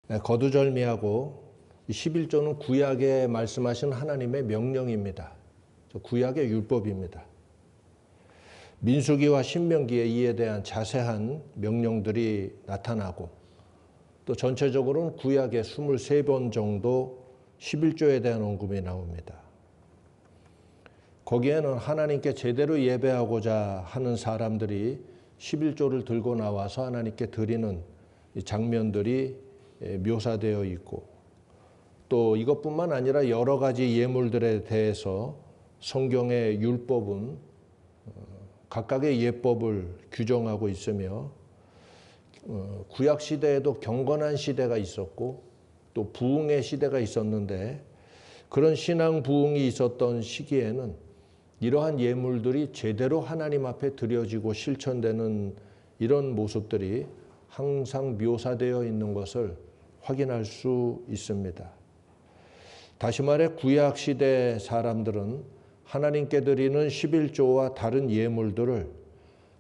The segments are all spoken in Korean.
거두절미하고 11조는 구약에 말씀하신 하나님의 명령입니다. 구약의 율법입니다. 민수기와 신명기에 이에 대한 자세한 명령들이 나타나고 또 전체적으로는 구약의 23번 정도 11조에 대한 언급이 나옵니다. 거기에는 하나님께 제대로 예배하고자 하는 사람들이 11조를 들고 나와서 하나님께 드리는 장면들이 묘사되어 있고 또 이것뿐만 아니라 여러 가지 예물들에 대해서 성경의 율법은 각각의 예법을 규정하고 있으며 구약 시대에도 경건한 시대가 있었고 또 부흥의 시대가 있었는데 그런 신앙 부흥이 있었던 시기에는 이러한 예물들이 제대로 하나님 앞에 드려지고 실천되는 이런 모습들이 항상 묘사되어 있는 것을 확인할 수 있습니다. 다시 말해 구약 시대 사람들은 하나님께 드리는 11조와 다른 예물들을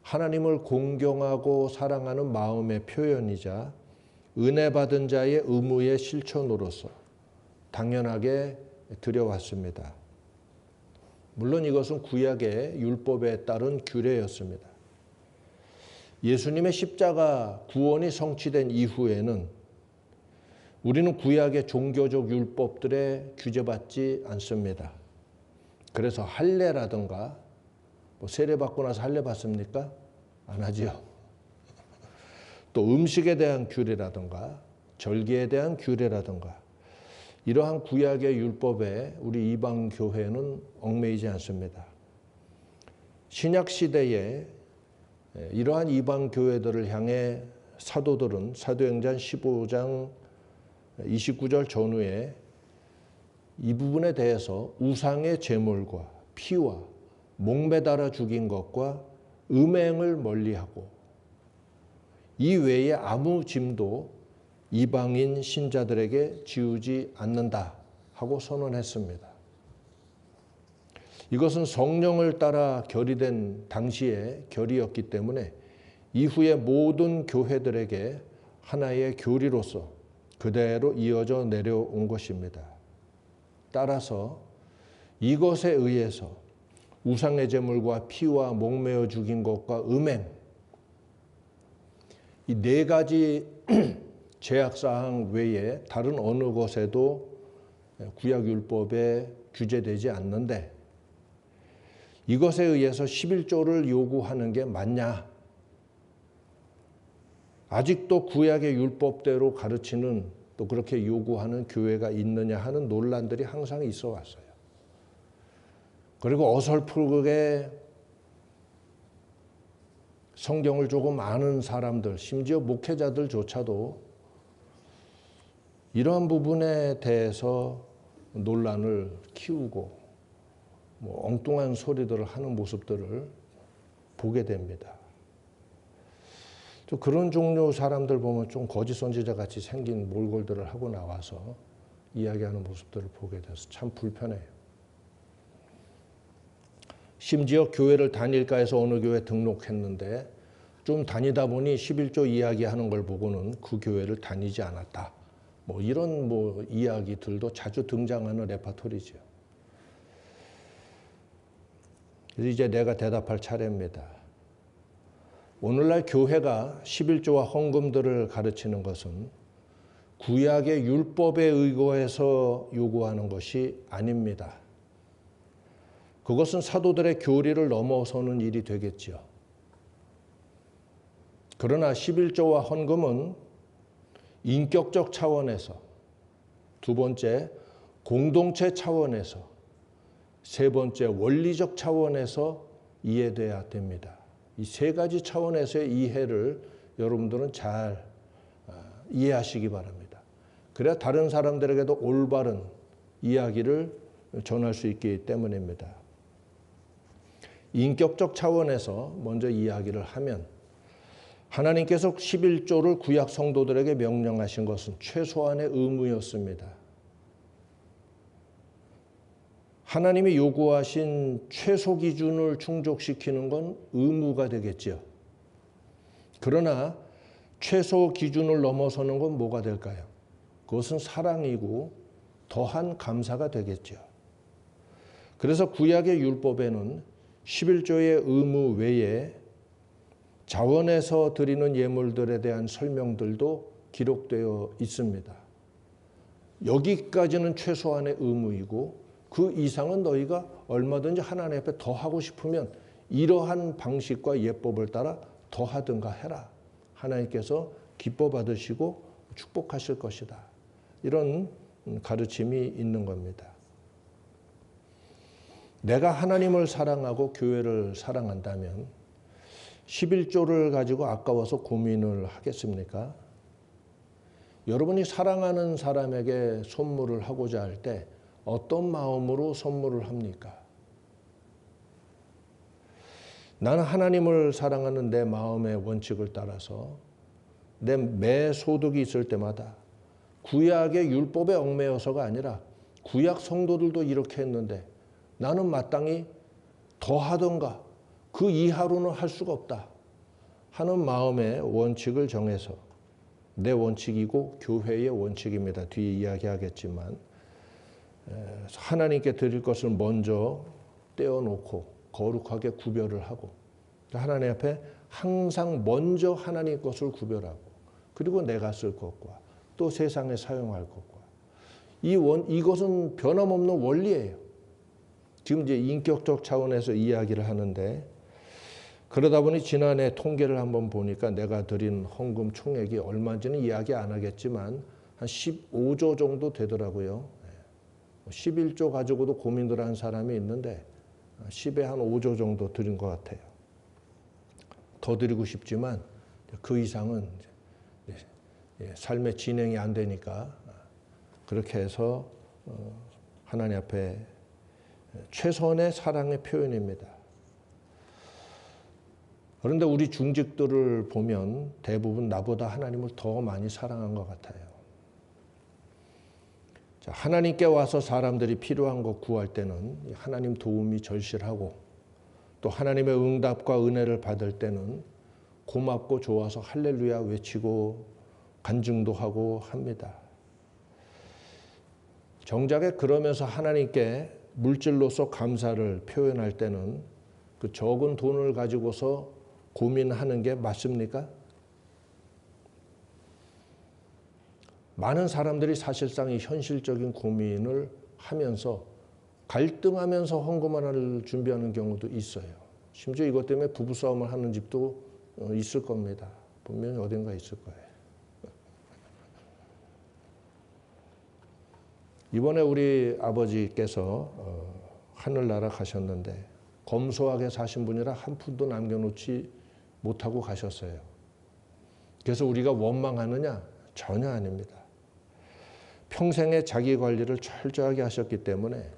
하나님을 공경하고 사랑하는 마음의 표현이자 은혜 받은 자의 의무의 실천으로서 당연하게 드려왔습니다. 물론 이것은 구약의 율법에 따른 규례였습니다. 예수님의 십자가 구원이 성취된 이후에는 우리는 구약의 종교적 율법들에 규제받지 않습니다. 그래서 할례라든가 세례 받고 나서 할례 받습니까? 안 하지요. 또 음식에 대한 규례라든가 절기에 대한 규례라든가 이러한 구약의 율법에 우리 이방 교회는 얽매이지 않습니다. 신약 시대에 이러한 이방 교회들을 향해 사도들은 사도행전 15장 29절 전후에 이 부분에 대해서 우상의 제물과 피와 목매달아 죽인 것과 음행을 멀리하고 이 외에 아무 짐도 이방인 신자들에게 지우지 않는다 하고 선언했습니다. 이것은 성령을 따라 결의된 당시의 결의였기 때문에 이후의 모든 교회들에게 하나의 교리로서 그대로 이어져 내려온 것입니다. 따라서 이것에 의해서 우상의 제물과 피와 목매어 죽인 것과 음행 이 네 가지 제약사항 외에 다른 어느 것에도 구약율법에 규제되지 않는데 이것에 의해서 11조를 요구하는 게 맞냐? 아직도 구약의 율법대로 가르치는 또 그렇게 요구하는 교회가 있느냐 하는 논란들이 항상 있어 왔어요. 그리고 어설프게 성경을 조금 아는 사람들, 심지어 목회자들조차도 이러한 부분에 대해서 논란을 키우고 엉뚱한 소리들을 하는 모습들을 보게 됩니다. 또 그런 종류 사람들 보면 좀 거짓 선지자 같이 생긴 몰골들을 하고 나와서 이야기하는 모습들을 보게 돼서 참 불편해요. 심지어 교회를 다닐까 해서 어느 교회 등록했는데 좀 다니다 보니 11조 이야기하는 걸 보고는 그 교회를 다니지 않았다. 이런 이야기들도 자주 등장하는 레파토리죠. 그래서 이제 내가 대답할 차례입니다. 오늘날 교회가 11조와 헌금들을 가르치는 것은 구약의 율법에 의거해서 요구하는 것이 아닙니다. 그것은 사도들의 교리를 넘어서는 일이 되겠지요. 그러나 11조와 헌금은 인격적 차원에서, 두 번째 공동체 차원에서, 세 번째 원리적 차원에서 이해돼야 됩니다. 이 세 가지 차원에서의 이해를 여러분들은 잘 이해하시기 바랍니다. 그래야 다른 사람들에게도 올바른 이야기를 전할 수 있기 때문입니다. 인격적 차원에서 먼저 이야기를 하면 하나님께서 11조를 구약 성도들에게 명령하신 것은 최소한의 의무였습니다. 하나님이 요구하신 최소 기준을 충족시키는 건 의무가 되겠죠. 그러나 최소 기준을 넘어서는 건 뭐가 될까요? 그것은 사랑이고 더한 감사가 되겠죠. 그래서 구약의 율법에는 11조의 의무 외에 자원에서 드리는 예물들에 대한 설명들도 기록되어 있습니다. 여기까지는 최소한의 의무이고 그 이상은 너희가 얼마든지 하나님 앞에 더 하고 싶으면 이러한 방식과 예법을 따라 더 하든가 해라. 하나님께서 기뻐 받으시고 축복하실 것이다. 이런 가르침이 있는 겁니다. 내가 하나님을 사랑하고 교회를 사랑한다면 11조를 가지고 아까워서 고민을 하겠습니까? 여러분이 사랑하는 사람에게 선물을 하고자 할 때 어떤 마음으로 선물을 합니까? 나는 하나님을 사랑하는 내 마음의 원칙을 따라서 내 매 소득이 있을 때마다 구약의 율법에 얽매여서가 아니라 구약 성도들도 이렇게 했는데 나는 마땅히 더 하던가 그 이하로는 할 수가 없다 하는 마음의 원칙을 정해서 내 원칙이고 교회의 원칙입니다. 뒤에 이야기하겠지만 하나님께 드릴 것을 먼저 떼어놓고 거룩하게 구별을 하고 하나님 앞에 항상 먼저 하나님 것을 구별하고 그리고 내가 쓸 것과 또 세상에 사용할 것과 이것은 변함없는 원리예요. 지금 이제 인격적 차원에서 이야기를 하는데 그러다 보니 지난해 통계를 한번 보니까 내가 드린 헌금 총액이 얼마인지는 이야기 안 하겠지만 한 15조 정도 되더라고요. 11조 가지고도 고민을 한 사람이 있는데 10에 한 5조 정도 드린 것 같아요. 더 드리고 싶지만 그 이상은 삶의 진행이 안 되니까 그렇게 해서 하나님 앞에 최선의 사랑의 표현입니다. 그런데 우리 중직들을 보면 대부분 나보다 하나님을 더 많이 사랑한 것 같아요. 하나님께 와서 사람들이 필요한 것 구할 때는 하나님 도움이 절실하고 또 하나님의 응답과 은혜를 받을 때는 고맙고 좋아서 할렐루야 외치고 간증도 하고 합니다. 정작에 그러면서 하나님께 물질로서 감사를 표현할 때는 그 적은 돈을 가지고서 고민하는 게 맞습니까? 많은 사람들이 사실상 이 현실적인 고민을 하면서 갈등하면서 헌금을 준비하는 경우도 있어요. 심지어 이것 때문에 부부싸움을 하는 집도 있을 겁니다. 분명히 어딘가 있을 거예요. 이번에 우리 아버지께서 하늘나라 가셨는데 검소하게 사신 분이라 한 푼도 남겨놓지 못하고 가셨어요. 그래서 우리가 원망하느냐? 전혀 아닙니다. 평생에 자기 관리를 철저하게 하셨기 때문에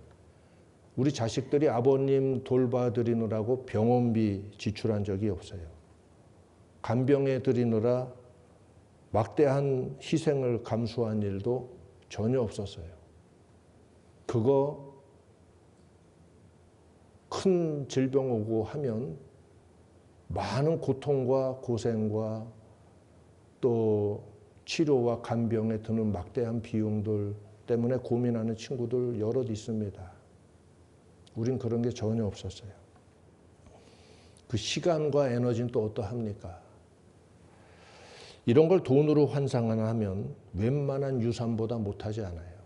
우리 자식들이 아버님 돌봐드리느라고 병원비 지출한 적이 없어요. 간병해 드리느라 막대한 희생을 감수한 일도 전혀 없었어요. 그거 큰 질병 오고 하면 많은 고통과 고생과 또 치료와 간병에 드는 막대한 비용들 때문에 고민하는 친구들 여럿 있습니다. 우린 그런 게 전혀 없었어요. 그 시간과 에너지는 또 어떠합니까? 이런 걸 돈으로 환산하면 웬만한 유산보다 못하지 않아요.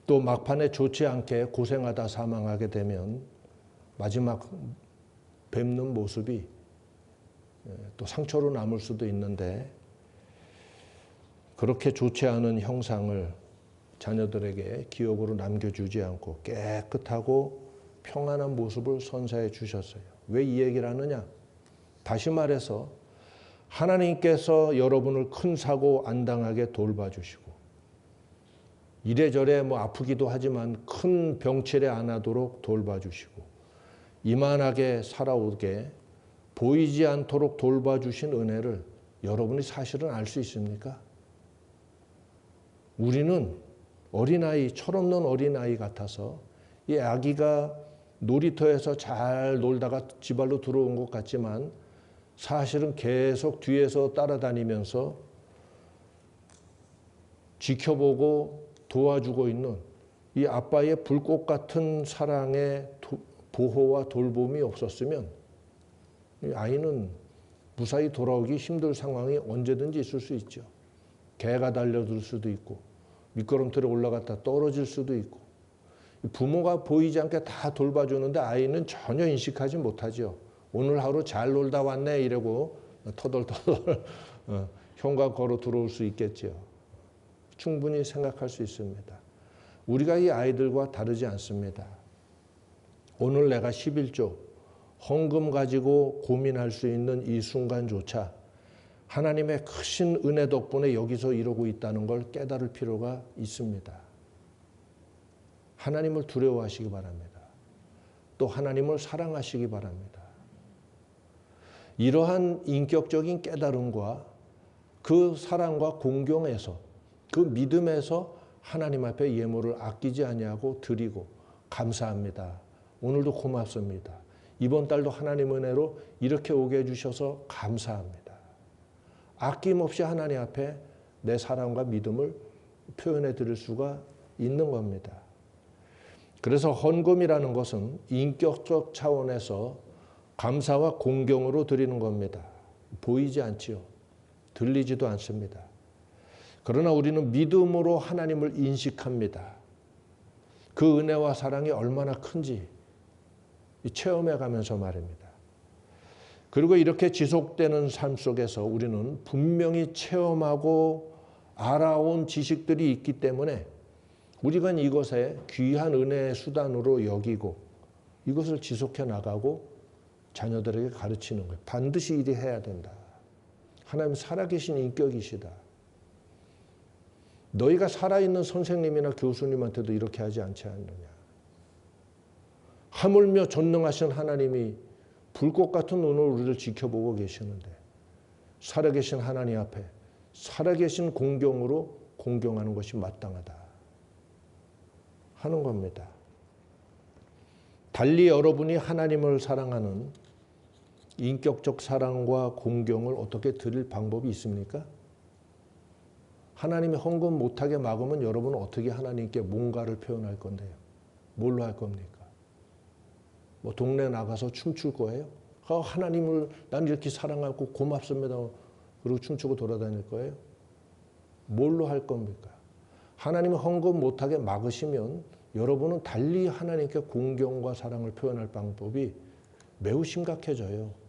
또 막판에 좋지 않게 고생하다 사망하게 되면 마지막 뵙는 모습이 또 상처로 남을 수도 있는데 그렇게 좋지 않은 형상을 자녀들에게 기억으로 남겨주지 않고 깨끗하고 평안한 모습을 선사해 주셨어요. 왜 이 얘기를 하느냐? 다시 말해서 하나님께서 여러분을 큰 사고 안 당하게 돌봐주시고 이래저래 아프기도 하지만 큰 병치레 안 하도록 돌봐주시고 이만하게 살아오게 보이지 않도록 돌봐주신 은혜를 여러분이 사실은 알 수 있습니까? 우리는 어린아이, 철없는 어린아이 같아서 이 아기가 놀이터에서 잘 놀다가 집안로 들어온 것 같지만 사실은 계속 뒤에서 따라다니면서 지켜보고 도와주고 있는 이 아빠의 불꽃 같은 사랑의 보호와 돌봄이 없었으면 이 아이는 무사히 돌아오기 힘들 상황이 언제든지 있을 수 있죠. 개가 달려들 수도 있고 미끄럼틀에 올라갔다 떨어질 수도 있고 부모가 보이지 않게 다 돌봐주는데 아이는 전혀 인식하지 못하죠. 오늘 하루 잘 놀다 왔네 이러고 터덜터덜 현관 걸어 들어올 수 있겠죠. 충분히 생각할 수 있습니다. 우리가 이 아이들과 다르지 않습니다. 오늘 내가 11조 헌금 가지고 고민할 수 있는 이 순간조차 하나님의 크신 은혜 덕분에 여기서 이러고 있다는 걸 깨달을 필요가 있습니다. 하나님을 두려워하시기 바랍니다. 또 하나님을 사랑하시기 바랍니다. 이러한 인격적인 깨달음과 그 사랑과 공경에서 그 믿음에서 하나님 앞에 예물을 아끼지 아니하고 드리고 감사합니다. 오늘도 고맙습니다. 이번 달도 하나님 은혜로 이렇게 오게 해주셔서 감사합니다. 아낌없이 하나님 앞에 내 사랑과 믿음을 표현해 드릴 수가 있는 겁니다. 그래서 헌금이라는 것은 인격적 차원에서 감사와 공경으로 드리는 겁니다. 보이지 않지요. 들리지도 않습니다. 그러나 우리는 믿음으로 하나님을 인식합니다. 그 은혜와 사랑이 얼마나 큰지 체험해 가면서 말입니다. 그리고 이렇게 지속되는 삶 속에서 우리는 분명히 체험하고 알아온 지식들이 있기 때문에 우리가 이것에 귀한 은혜의 수단으로 여기고 이것을 지속해 나가고 자녀들에게 가르치는 거예요. 반드시 이리 해야 된다. 하나님 살아계신 인격이시다. 너희가 살아있는 선생님이나 교수님한테도 이렇게 하지 않지 않느냐. 하물며 전능하신 하나님이 불꽃 같은 눈으로 우리를 지켜보고 계시는데 살아계신 하나님 앞에 살아계신 공경으로 공경하는 것이 마땅하다 하는 겁니다. 달리 여러분이 하나님을 사랑하는 인격적 사랑과 공경을 어떻게 드릴 방법이 있습니까? 하나님이 헌금 못하게 막으면 여러분은 어떻게 하나님께 뭔가를 표현할 건데요? 뭘로 할 겁니까? 뭐 동네 나가서 춤출 거예요? 하나님을 난 이렇게 사랑하고 고맙습니다. 그리고 춤추고 돌아다닐 거예요? 뭘로 할 겁니까? 하나님이 헌금 못하게 막으시면 여러분은 달리 하나님께 공경과 사랑을 표현할 방법이 매우 심각해져요.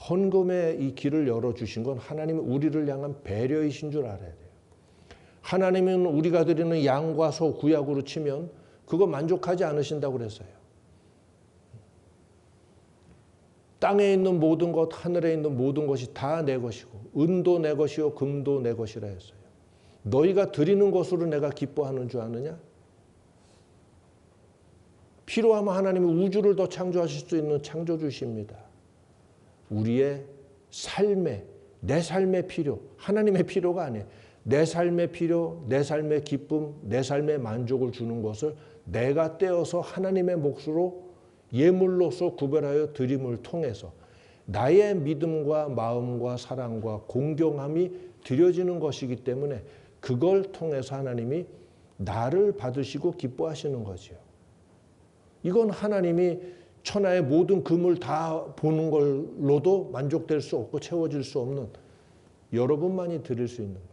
헌금의 이 길을 열어주신 건 하나님이 우리를 향한 배려이신 줄 알아야 돼요. 하나님은 우리가 드리는 양과 소 구약으로 치면 그거 만족하지 않으신다고 그랬어요. 땅에 있는 모든 것, 하늘에 있는 모든 것이 다 내 것이고 은도 내 것이요 금도 내 것이라 했어요. 너희가 드리는 것으로 내가 기뻐하는 줄 아느냐? 필요하면 하나님이 우주를 더 창조하실 수 있는 창조주십니다. 우리의 삶에, 내 삶의 필요, 하나님의 필요가 아니에요. 내 삶의 필요, 내 삶의 기쁨, 내 삶의 만족을 주는 것을 내가 떼어서 하나님의 몫으로 예물로서 구별하여 드림을 통해서 나의 믿음과 마음과 사랑과 공경함이 드려지는 것이기 때문에 그걸 통해서 하나님이 나를 받으시고 기뻐하시는 거지요. 이건 하나님이 천하의 모든 금을 다 보는 걸로도 만족될 수 없고 채워질 수 없는 여러분만이 드릴 수 있는 거예요.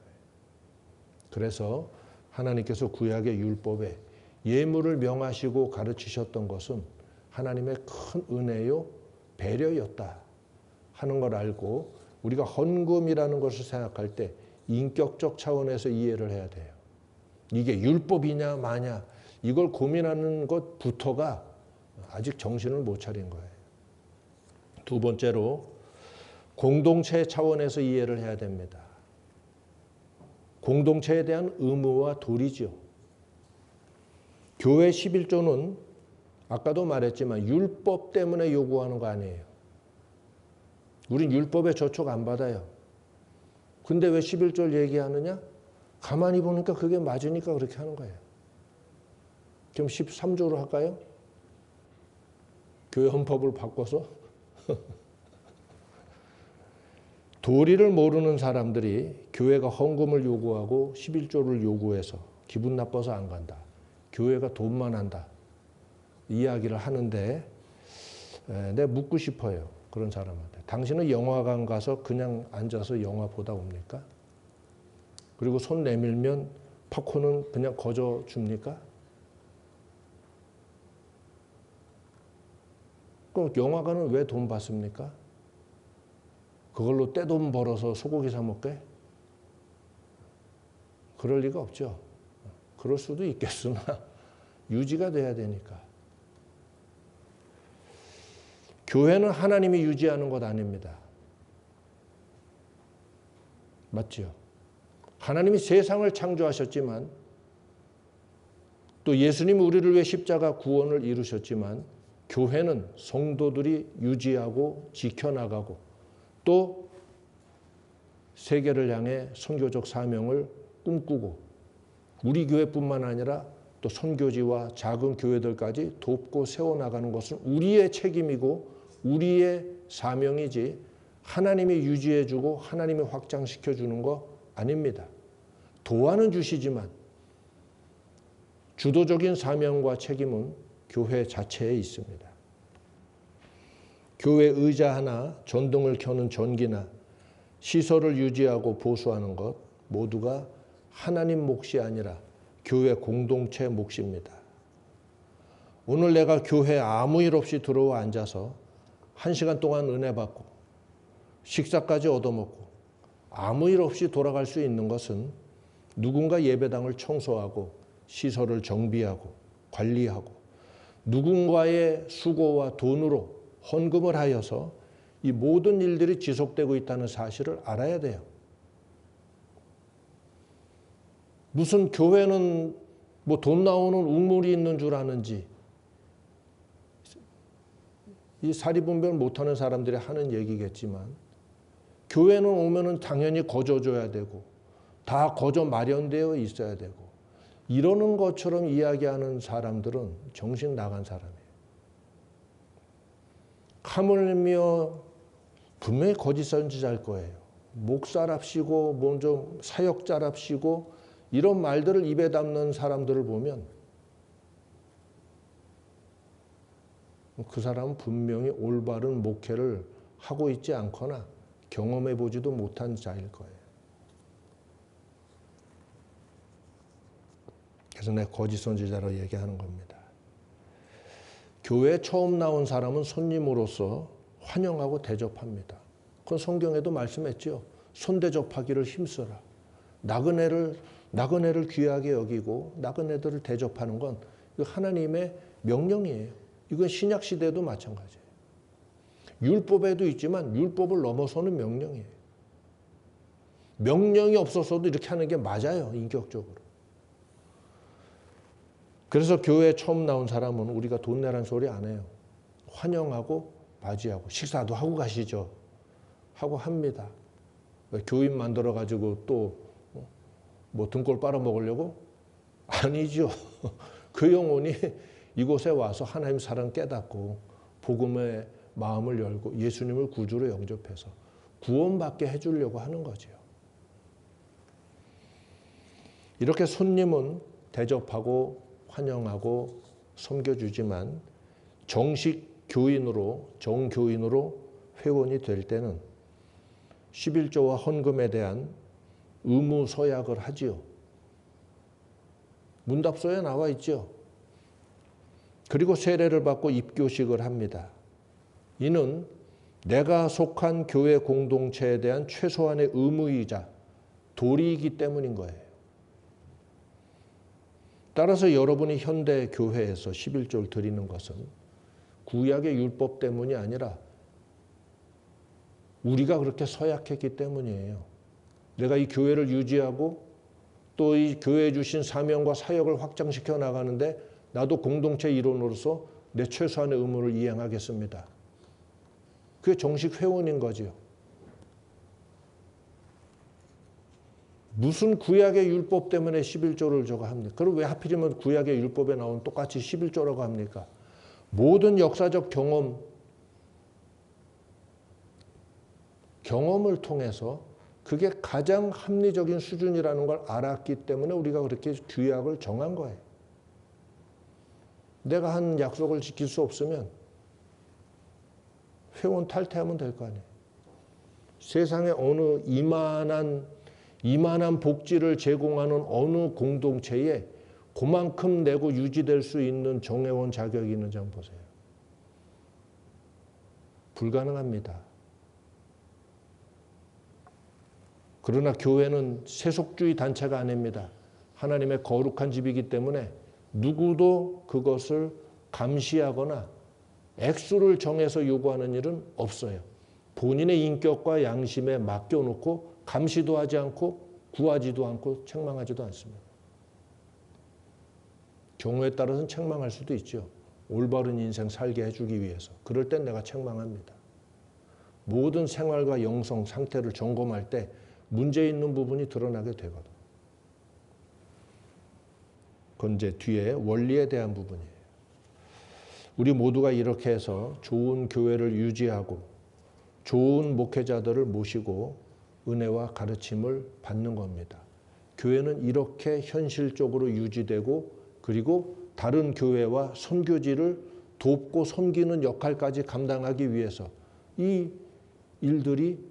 그래서 하나님께서 구약의 율법에 예물을 명하시고 가르치셨던 것은 하나님의 큰 은혜요 배려였다 하는 걸 알고 우리가 헌금이라는 것을 생각할 때 인격적 차원에서 이해를 해야 돼요. 이게 율법이냐 마냐 이걸 고민하는 것부터가 아직 정신을 못 차린 거예요. 두 번째로 공동체 차원에서 이해를 해야 됩니다. 공동체에 대한 의무와 도리죠. 교회 11조는 아까도 말했지만 율법 때문에 요구하는 거 아니에요. 우린 율법에 저촉 안 받아요. 근데 왜 11조를 얘기하느냐? 가만히 보니까 그게 맞으니까 그렇게 하는 거예요. 그럼 13조로 할까요? 교회 헌법을 바꿔서? 도리를 모르는 사람들이 교회가 헌금을 요구하고 11조를 요구해서 기분 나빠서 안 간다. 교회가 돈만 한다. 이야기를 하는데 내가 묻고 싶어요. 그런 사람한테. 당신은 영화관 가서 그냥 앉아서 영화 보다 옵니까? 그리고 손 내밀면 팝콘은 그냥 거저 줍니까? 그럼 영화관은 왜 돈 받습니까? 그걸로 떼돈 벌어서 소고기 사 먹게? 그럴 리가 없죠. 그럴 수도 있겠으나 유지가 돼야 되니까. 교회는 하나님이 유지하는 것 아닙니다. 맞죠? 하나님이 세상을 창조하셨지만 또 예수님이 우리를 위해 십자가 구원을 이루셨지만 교회는 성도들이 유지하고 지켜나가고 또 세계를 향해 선교적 사명을 꿈꾸고 우리 교회뿐만 아니라 또 선교지와 작은 교회들까지 돕고 세워나가는 것은 우리의 책임이고 우리의 사명이지 하나님이 유지해주고 하나님이 확장시켜주는 거 아닙니다. 도와는 주시지만 주도적인 사명과 책임은 교회 자체에 있습니다. 교회 의자 하나, 전등을 켜는 전기나 시설을 유지하고 보수하는 것 모두가 하나님 몫이 아니라 교회 공동체 몫입니다. 오늘 내가 교회에 아무 일 없이 들어와 앉아서 1시간 동안 은혜 받고 식사까지 얻어먹고 아무 일 없이 돌아갈 수 있는 것은 누군가 예배당을 청소하고 시설을 정비하고 관리하고 누군가의 수고와 돈으로 헌금을 하여서 이 모든 일들이 지속되고 있다는 사실을 알아야 돼요. 무슨 교회는 뭐 돈 나오는 우물이 있는 줄 아는지 이 사리분별 못하는 사람들이 하는 얘기겠지만 교회는 오면은 당연히 거저줘야 되고 다 거저 마련되어 있어야 되고 이러는 것처럼 이야기하는 사람들은 정신 나간 사람이에요. 하물며 분명히 거짓 선지자일 거예요. 목사랍시고 먼저 사역자랍시고 이런 말들을 입에 담는 사람들을 보면 그 사람은 분명히 올바른 목회를 하고 있지 않거나 경험해 보지도 못한 자일 거예요. 그래서 내가 거짓 선지자로 얘기하는 겁니다. 교회에 처음 나온 사람은 손님으로서 환영하고 대접합니다. 그건 성경에도 말씀했죠. 손대접하기를 힘써라. 나그네를 귀하게 여기고 나그네들을 대접하는 건 하나님의 명령이에요. 이건 신약 시대도 마찬가지예요. 율법에도 있지만 율법을 넘어서는 명령이에요. 명령이 없어서도 이렇게 하는 게 맞아요. 인격적으로. 그래서 교회에 처음 나온 사람은 우리가 돈 내란 소리 안 해요. 환영하고 맞이하고 식사도 하고 가시죠. 하고 합니다. 교인 만들어가지고 또 뭐 등골 빨아먹으려고? 아니죠. 그 영혼이 이곳에 와서 하나님 사랑 깨닫고 복음의 마음을 열고 예수님을 구주로 영접해서 구원받게 해주려고 하는 거죠. 이렇게 손님은 대접하고 환영하고 섬겨주지만 정식 교인으로 정교인으로 회원이 될 때는 11조와 헌금에 대한 의무 서약을 하지요. 문답서에 나와 있죠. 그리고 세례를 받고 입교식을 합니다. 이는 내가 속한 교회 공동체에 대한 최소한의 의무이자 도리이기 때문인 거예요. 따라서 여러분이 현대 교회에서 11조를 드리는 것은 구약의 율법 때문이 아니라 우리가 그렇게 서약했기 때문이에요. 내가 이 교회를 유지하고 또 이 교회에 주신 사명과 사역을 확장시켜 나가는데 나도 공동체 일원으로서 내 최소한의 의무를 이행하겠습니다. 그게 정식 회원인 거지요. 무슨 구약의 율법 때문에 11조를 저거 합니까? 그럼 왜 하필이면 구약의 율법에 나온 똑같이 11조라고 합니까? 모든 역사적 경험, 경험을 통해서 그게 가장 합리적인 수준이라는 걸 알았기 때문에 우리가 그렇게 규약을 정한 거예요. 내가 한 약속을 지킬 수 없으면 회원 탈퇴하면 될 거 아니에요. 세상에 어느 이만한 복지를 제공하는 어느 공동체에 그만큼 내고 유지될 수 있는 정회원 자격이 있는지 한번 보세요. 불가능합니다. 그러나 교회는 세속주의 단체가 아닙니다. 하나님의 거룩한 집이기 때문에 누구도 그것을 감시하거나 액수를 정해서 요구하는 일은 없어요. 본인의 인격과 양심에 맡겨놓고 감시도 하지 않고 구하지도 않고 책망하지도 않습니다. 경우에 따라서는 책망할 수도 있죠. 올바른 인생 살게 해주기 위해서. 그럴 땐 내가 책망합니다. 모든 생활과 영성 상태를 점검할 때 문제 있는 부분이 드러나게 되거든. 그건 이제 뒤에 원리에 대한 부분이에요. 우리 모두가 이렇게 해서 좋은 교회를 유지하고 좋은 목회자들을 모시고 은혜와 가르침을 받는 겁니다. 교회는 이렇게 현실적으로 유지되고 그리고 다른 교회와 선교지를 돕고 섬기는 역할까지 감당하기 위해서 이 일들이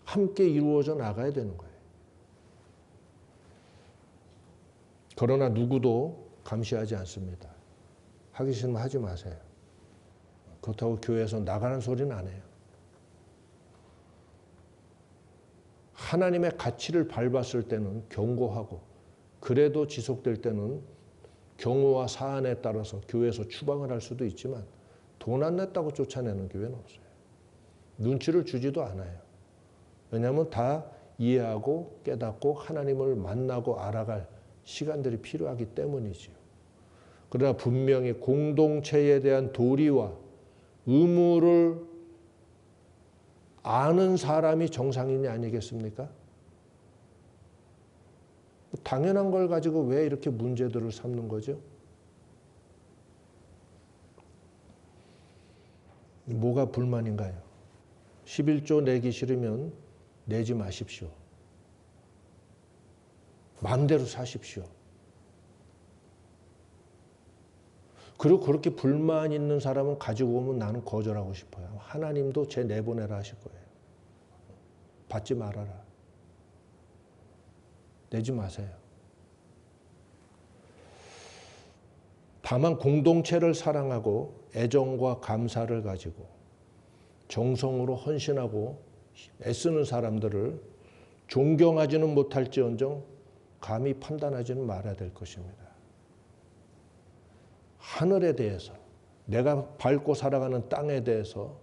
함께 이루어져 나가야 되는 거예요. 그러나 누구도 감시하지 않습니다. 하기 싫으면 하지 마세요. 그렇다고 교회에서 나가는 소리는 안 해요. 하나님의 가치를 밟았을 때는 경고하고 그래도 지속될 때는 경우와 사안에 따라서 교회에서 추방을 할 수도 있지만 돈 안 냈다고 쫓아내는 교회는 없어요. 눈치를 주지도 않아요. 왜냐하면 다 이해하고 깨닫고 하나님을 만나고 알아갈 시간들이 필요하기 때문이지요. 그러나 분명히 공동체에 대한 도리와 의무를 아는 사람이 정상인이 아니겠습니까? 당연한 걸 가지고 왜 이렇게 문제들을 삼는 거죠? 뭐가 불만인가요? 11조 내기 싫으면 내지 마십시오. 마음대로 사십시오. 그리고 그렇게 불만 있는 사람은 가지고 오면 나는 거절하고 싶어요. 하나님도 쟤 내보내라 하실 거예요. 받지 말아라. 내지 마세요. 다만 공동체를 사랑하고 애정과 감사를 가지고 정성으로 헌신하고 애쓰는 사람들을 존경하지는 못할지언정 감히 판단하지는 말아야 될 것입니다. 하늘에 대해서 내가 밟고 살아가는 땅에 대해서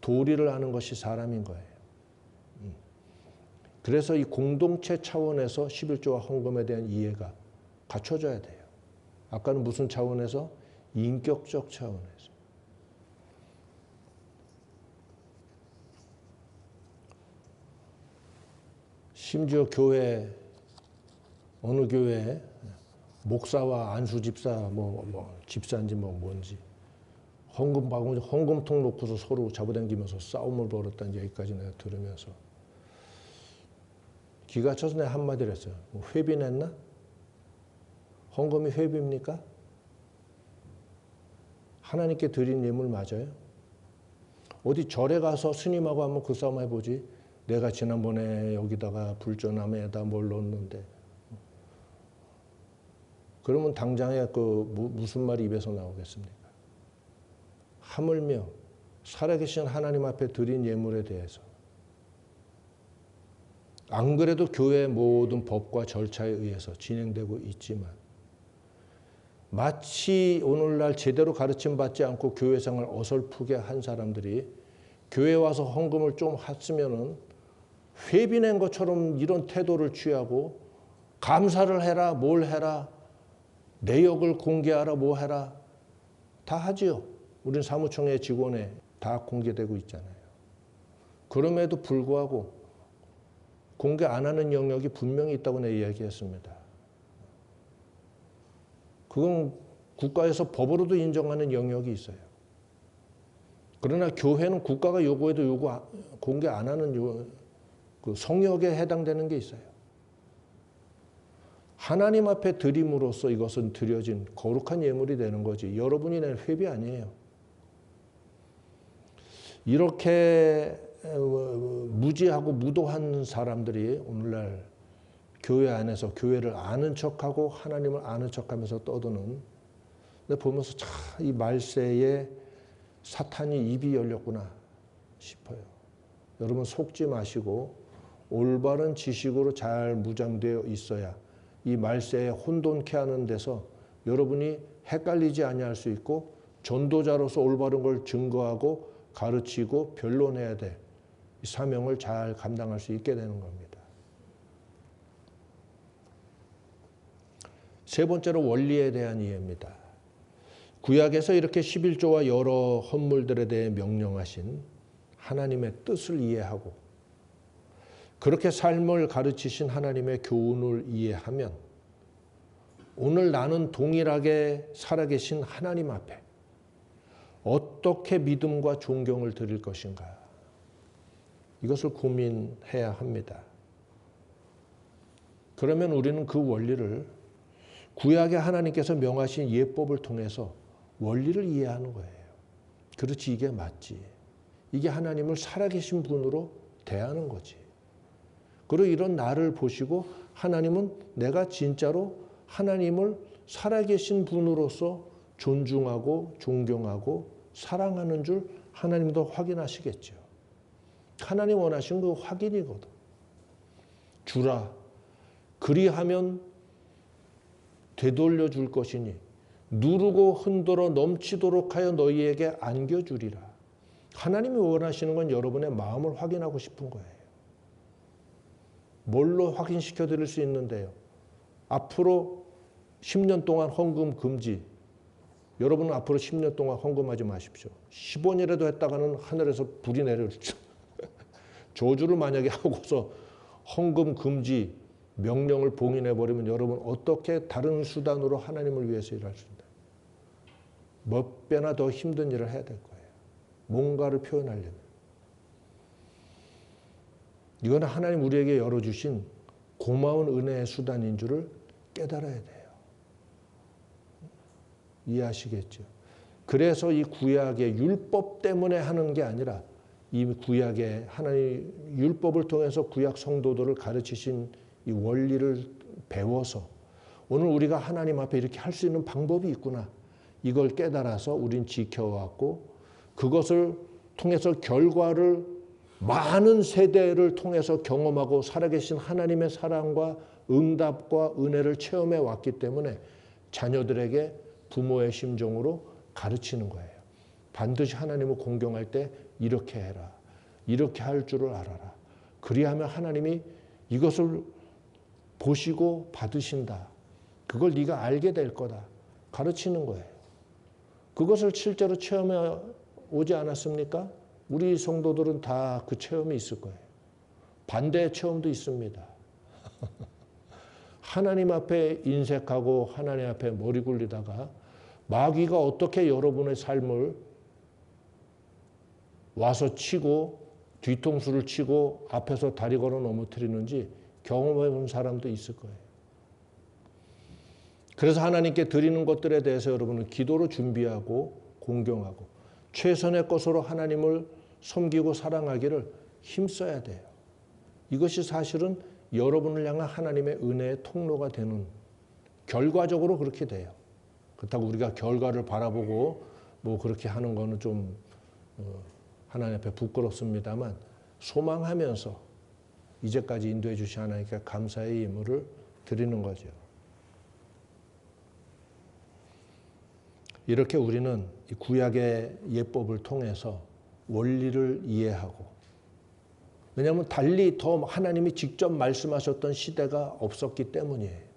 도리를 하는 것이 사람인 거예요. 그래서 이 공동체 차원에서 11조와 헌금에 대한 이해가 갖춰져야 돼요. 아까는 무슨 차원에서? 인격적 차원에서. 심지어 교회, 어느 교회 목사와 안수 집사, 집사인지 뭔지 헌금통 놓고서 서로 잡아당기면서 싸움을 벌였다는 얘기까지 내가 들으면서 기가 차서 내가 한마디를 했어요. 회비냈나? 헌금이 회비입니까? 하나님께 드린 예물 맞아요? 어디 절에 가서 스님하고 한번 그 싸움 해보지. 내가 지난번에 여기다가 불전함에다 뭘 넣었는데. 그러면 당장에 무슨 말이 입에서 나오겠습니까? 하물며 살아계신 하나님 앞에 드린 예물에 대해서 안 그래도 교회의 모든 법과 절차에 의해서 진행되고 있지만 마치 오늘날 제대로 가르침 받지 않고 교회 생활 어설프게 한 사람들이 교회 와서 헌금을 좀 했으면은 회비 낸 것처럼 이런 태도를 취하고 감사를 해라, 뭘 해라, 내역을 공개하라, 뭐 해라 다 하지요. 우린 사무총회 직원에 다 공개되고 있잖아요. 그럼에도 불구하고 공개 안 하는 영역이 분명히 있다고 내가 이야기했습니다. 그건 국가에서 법으로도 인정하는 영역이 있어요. 그러나 교회는 국가가 요구해도 공개 안 하는 그 성역에 해당되는 게 있어요. 하나님 앞에 드림으로써 이것은 드려진 거룩한 예물이 되는 거지 여러분이 낸 회비 아니에요. 이렇게 무지하고 무도한 사람들이 오늘날 교회 안에서 교회를 아는 척하고 하나님을 아는 척하면서 떠드는, 근데 보면서 참 이 말세에 사탄이 입이 열렸구나 싶어요. 여러분 속지 마시고 올바른 지식으로 잘 무장되어 있어야 이 말세에 혼돈케 하는 데서 여러분이 헷갈리지 아니할 수 있고 전도자로서 올바른 걸 증거하고 가르치고 변론해야 될 이 사명을 잘 감당할 수 있게 되는 겁니다. 세 번째로 원리에 대한 이해입니다. 구약에서 이렇게 11조와 여러 헌물들에 대해 명령하신 하나님의 뜻을 이해하고 그렇게 삶을 가르치신 하나님의 교훈을 이해하면 오늘 나는 동일하게 살아계신 하나님 앞에 어떻게 믿음과 존경을 드릴 것인가, 이것을 고민해야 합니다. 그러면 우리는 그 원리를 구약의 하나님께서 명하신 예법을 통해서 원리를 이해하는 거예요. 그렇지, 이게 맞지. 이게 하나님을 살아계신 분으로 대하는 거지. 그리고 이런 나를 보시고 하나님은 내가 진짜로 하나님을 살아계신 분으로서 존중하고 존경하고 사랑하는 줄 하나님도 확인하시겠죠. 하나님 원하신 그 확인이거든. 주라. 그리하면 되돌려 줄 것이니 누르고 흔들어 넘치도록 하여 너희에게 안겨주리라. 하나님이 원하시는 건 여러분의 마음을 확인하고 싶은 거예요. 뭘로 확인시켜 드릴 수 있는데요? 앞으로 10년 동안 헌금 금지. 여러분은 앞으로 10년 동안 헌금하지 마십시오. 10원이라도 했다가는 하늘에서 불이 내려오죠. 저주를 만약에 하고서 헌금 금지 명령을 봉인해버리면 여러분 어떻게 다른 수단으로 하나님을 위해서 일할 수 있나요? 몇 배나 더 힘든 일을 해야 될 거예요. 뭔가를 표현하려면. 이거는 하나님 우리에게 열어주신 고마운 은혜의 수단인 줄을 깨달아야 돼요. 이해하시겠죠? 그래서 이 구약의 율법 때문에 하는 게 아니라 이 구약의 하나님 율법을 통해서 구약 성도들을 가르치신 이 원리를 배워서 오늘 우리가 하나님 앞에 이렇게 할 수 있는 방법이 있구나. 이걸 깨달아서 우린 지켜왔고 그것을 통해서 결과를 많은 세대를 통해서 경험하고 살아계신 하나님의 사랑과 응답과 은혜를 체험해 왔기 때문에 자녀들에게 부모의 심정으로 가르치는 거예요. 반드시 하나님을 공경할 때 이렇게 해라. 이렇게 할 줄을 알아라. 그리하면 하나님이 이것을 보시고 받으신다. 그걸 네가 알게 될 거다. 가르치는 거예요. 그것을 실제로 체험해 오지 않았습니까? 우리 성도들은 다 그 체험이 있을 거예요. 반대의 체험도 있습니다. 하나님 앞에 인색하고 하나님 앞에 머리 굴리다가 마귀가 어떻게 여러분의 삶을 와서 치고 뒤통수를 치고 앞에서 다리 걸어 넘어뜨리는지 경험해 본 사람도 있을 거예요. 그래서 하나님께 드리는 것들에 대해서 여러분은 기도로 준비하고 공경하고 최선의 것으로 하나님을 섬기고 사랑하기를 힘써야 돼요. 이것이 사실은 여러분을 향한 하나님의 은혜의 통로가 되는, 결과적으로 그렇게 돼요. 그렇다고 우리가 결과를 바라보고 뭐 그렇게 하는 거는 좀 하나님 앞에 부끄럽습니다만 소망하면서 이제까지 인도해 주신 하나님께 감사의 예물을 드리는 거죠. 이렇게 우리는 이 구약의 예법을 통해서 원리를 이해하고, 왜냐하면 달리 더 하나님이 직접 말씀하셨던 시대가 없었기 때문이에요.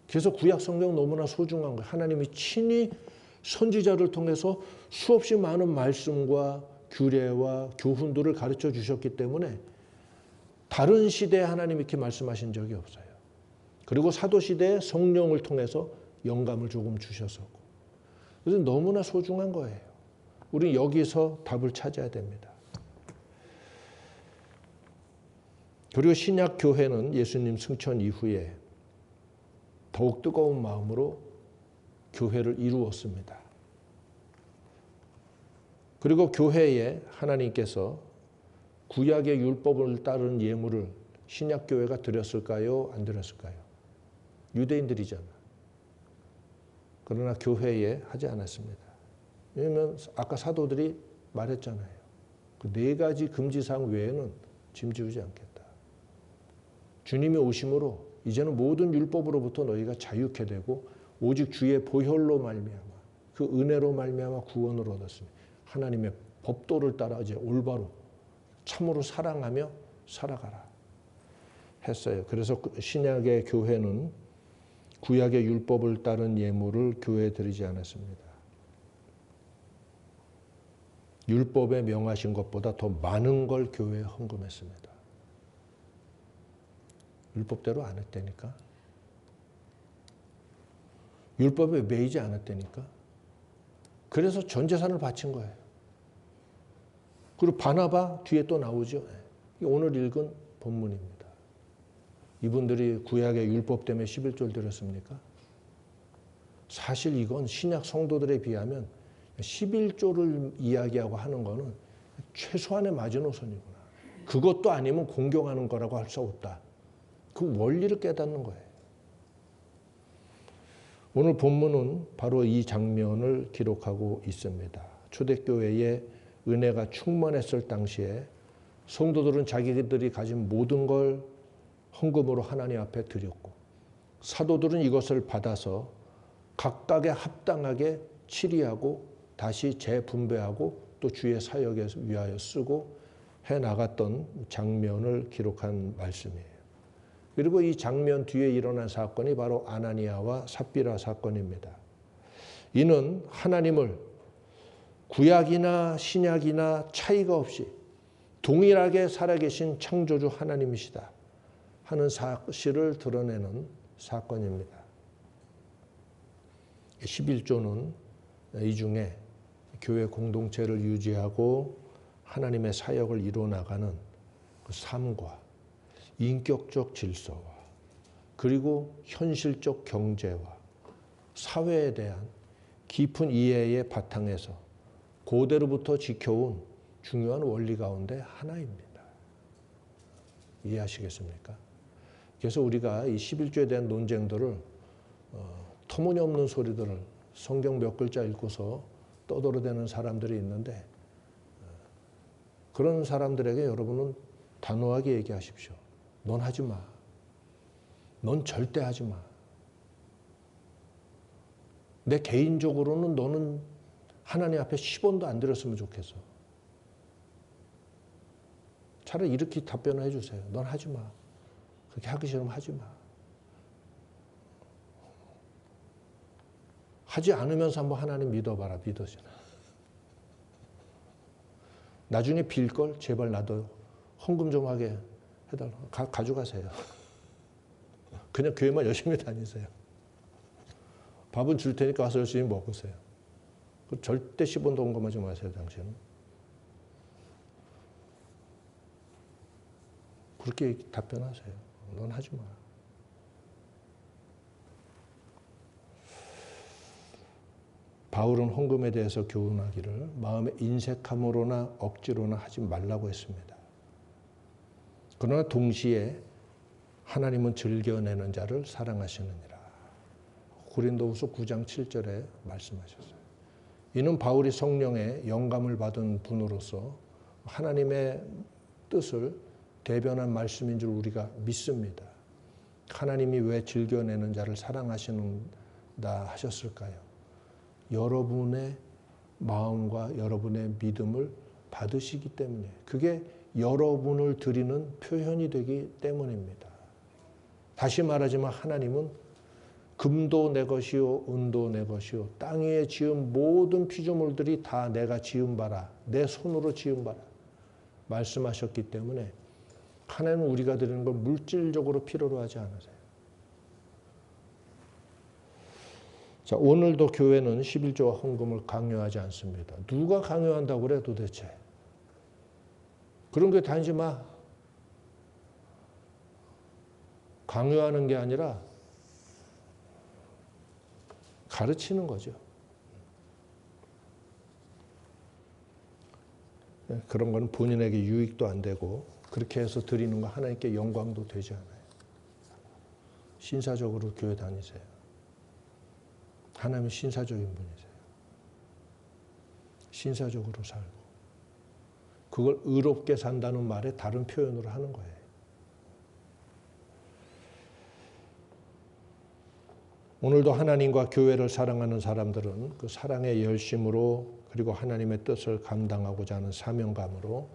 그래서 구약 성경 너무나 소중한 거예요. 하나님이 친히 선지자를 통해서 수없이 많은 말씀과 규례와 교훈들을 가르쳐 주셨기 때문에 다른 시대에 하나님이 이렇게 말씀하신 적이 없어요. 그리고 사도시대에 성령을 통해서 영감을 조금 주셨었고. 그래서 너무나 소중한 거예요. 우리는 여기서 답을 찾아야 됩니다. 그리고 신약 교회는 예수님 승천 이후에 더욱 뜨거운 마음으로 교회를 이루었습니다. 그리고 교회에 하나님께서 구약의 율법을 따른 예물을 신약 교회가 드렸을까요? 안 드렸을까요? 유대인들이잖아. 그러나 교회에 하지 않았습니다. 왜냐하면 아까 사도들이 말했잖아요. 그 4가지 금지사항 외에는 짐지우지 않겠다. 주님이 오심으로 이제는 모든 율법으로부터 너희가 자유케 되고 오직 주의 보혈로 말미암아 그 은혜로 말미암아 구원을 얻었으니 하나님의 법도를 따라 이제 올바로 참으로 사랑하며 살아가라 했어요. 그래서 신약의 교회는 구약의 율법을 따른 예물을 교회에 드리지 않았습니다. 율법에 명하신 것보다 더 많은 걸 교회에 헌금했습니다. 율법대로 안 했다니까. 율법에 매이지 않았다니까. 그래서 전 재산을 바친 거예요. 그리고 바나바 뒤에 또 나오죠. 오늘 읽은 본문입니다. 이분들이 구약의 율법 때문에 11조를 드렸습니까? 사실 이건 신약 성도들에 비하면 11조를 이야기하고 하는 거는 최소한의 마지노선이구나. 그것도 아니면 공경하는 거라고 할 수 없다. 그 원리를 깨닫는 거예요. 오늘 본문은 바로 이 장면을 기록하고 있습니다. 초대교회에 은혜가 충만했을 당시에 성도들은 자기들이 가진 모든 걸 헌금으로 하나님 앞에 드렸고 사도들은 이것을 받아서 각각에 합당하게 치리하고 다시 재분배하고 또 주의 사역에 위하여 쓰고 해나갔던 장면을 기록한 말씀이에요. 그리고 이 장면 뒤에 일어난 사건이 바로 아나니아와 삽비라 사건입니다. 이는 하나님을 구약이나 신약이나 차이가 없이 동일하게 살아계신 창조주 하나님이시다 하는 사실을 드러내는 사건입니다. 11조는 이 중에 교회 공동체를 유지하고 하나님의 사역을 이루어나가는 그 삶과 인격적 질서와 그리고 현실적 경제와 사회에 대한 깊은 이해의 바탕에서 고대로부터 지켜온 중요한 원리 가운데 하나입니다. 이해하시겠습니까? 그래서 우리가 이 11조에 대한 논쟁들을 터무니없는 소리들을 성경 몇 글자 읽고서 떠들어대는 사람들이 있는데 그런 사람들에게 여러분은 단호하게 얘기하십시오. 넌 하지 마. 넌 절대 하지 마. 내 개인적으로는 너는 하나님 앞에 10원도 안 들였으면 좋겠어. 차라리 이렇게 답변을 해주세요. 넌 하지 마. 그렇게 하기 싫으면 하지 마. 하지 않으면서 한번 하나님 믿어봐라. 믿어지나. 나중에 빌걸 제발 나도 헌금 좀 하게 해달라. 가져가세요. 그냥 교회만 열심히 다니세요. 밥은 줄 테니까 와서 열심히 먹으세요. 절대 10원도 헌금하지 마세요. 당신은. 그렇게 답변하세요. 넌 하지 마. 바울은 헌금에 대해서 교훈하기를 마음의 인색함으로나 억지로나 하지 말라고 했습니다. 그러나 동시에 하나님은 즐겨내는 자를 사랑하시느니라. 고린도후서 9장 7절에 말씀하셨어요. 이는 바울이 성령의 영감을 받은 분으로서 하나님의 뜻을 대변한 말씀인 줄 우리가 믿습니다. 하나님이 왜 즐겨내는 자를 사랑하시는다 하셨을까요? 여러분의 마음과 여러분의 믿음을 받으시기 때문에 그게 여러분을 드리는 표현이 되기 때문입니다. 다시 말하지만 하나님은 금도 내 것이요 은도 내 것이요 땅 위에 지은 모든 피조물들이 다 내가 지은 바라 내 손으로 지은 바라 말씀하셨기 때문에 하나님은 우리가 드리는 걸 물질적으로 필요로 하지 않으세요. 자, 오늘도 교회는 11조와 헌금을 강요하지 않습니다. 누가 강요한다고 그래 도대체? 그런 게 다니지 마. 강요하는 게 아니라 가르치는 거죠. 그런 거는 본인에게 유익도 안 되고 그렇게 해서 드리는 거 하나님께 영광도 되지 않아요. 신사적으로 교회 다니세요. 하나님은 신사적인 분이세요. 신사적으로 살고 그걸 의롭게 산다는 말에 다른 표현으로 하는 거예요. 오늘도 하나님과 교회를 사랑하는 사람들은 그 사랑의 열심으로 그리고 하나님의 뜻을 감당하고자 하는 사명감으로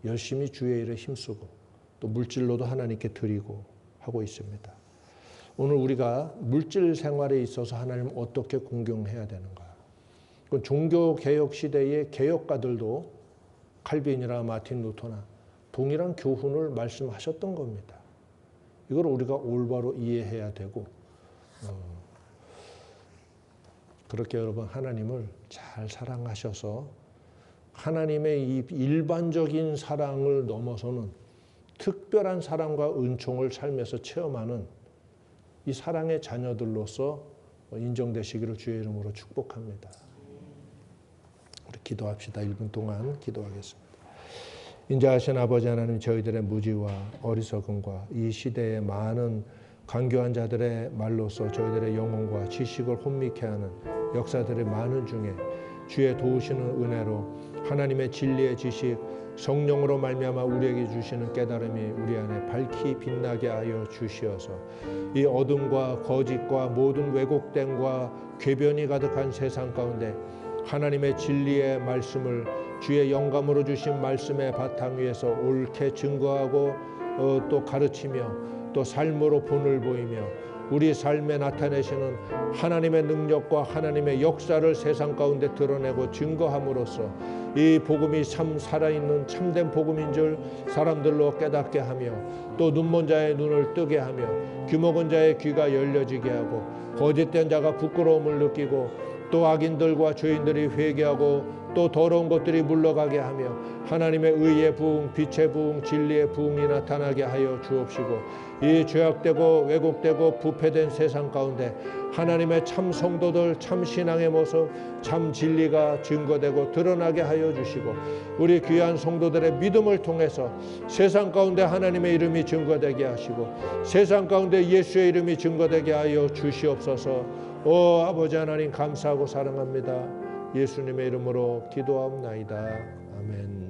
열심히 주의 일에 힘쓰고 또 물질로도 하나님께 드리고 하고 있습니다. 오늘 우리가 물질 생활에 있어서 하나님을 어떻게 공경해야 되는가? 그건 종교개혁 시대의 개혁가들도 칼빈이나 마틴 루터나 동일한 교훈을 말씀하셨던 겁니다. 이걸 우리가 올바로 이해해야 되고 그렇게 여러분 하나님을 잘 사랑하셔서 하나님의 이 일반적인 사랑을 넘어서는 특별한 사랑과 은총을 삶에서 체험하는 이 사랑의 자녀들로서 인정되시기를 주의 이름으로 축복합니다. 우리 기도합시다. 1분 동안 기도하겠습니다. 인자하신 아버지 하나님, 저희들의 무지와 어리석음과 이 시대의 많은 간교한 자들의 말로서 저희들의 영혼과 지식을 혼미케 하는 역사들의 많은 중에 주의 도우시는 은혜로 하나님의 진리의 지식, 성령으로 말미암아 우리에게 주시는 깨달음이 우리 안에 밝히 빛나게 하여 주시어서 이 어둠과 거짓과 모든 왜곡됨과 궤변이 가득한 세상 가운데 하나님의 진리의 말씀을 주의 영감으로 주신 말씀의 바탕 위에서 옳게 증거하고 또 가르치며 또 삶으로 본을 보이며 우리 삶에 나타내시는 하나님의 능력과 하나님의 역사를 세상 가운데 드러내고 증거함으로써 이 복음이 참 살아있는 참된 복음인 줄 사람들로 깨닫게 하며 또 눈먼 자의 눈을 뜨게 하며 귀먹은 자의 귀가 열려지게 하고 거짓된 자가 부끄러움을 느끼고 또 악인들과 죄인들이 회개하고 또 더러운 것들이 물러가게 하며 하나님의 의의 부흥, 빛의 부흥, 진리의 부흥이 나타나게 하여 주옵시고 이 죄악되고 왜곡되고 부패된 세상 가운데 하나님의 참 성도들, 참 신앙의 모습, 참 진리가 증거되고 드러나게 하여 주시고 우리 귀한 성도들의 믿음을 통해서 세상 가운데 하나님의 이름이 증거되게 하시고 세상 가운데 예수의 이름이 증거되게 하여 주시옵소서. 오 아버지 하나님 감사하고 사랑합니다. 예수님의 이름으로 기도하옵나이다. 아멘.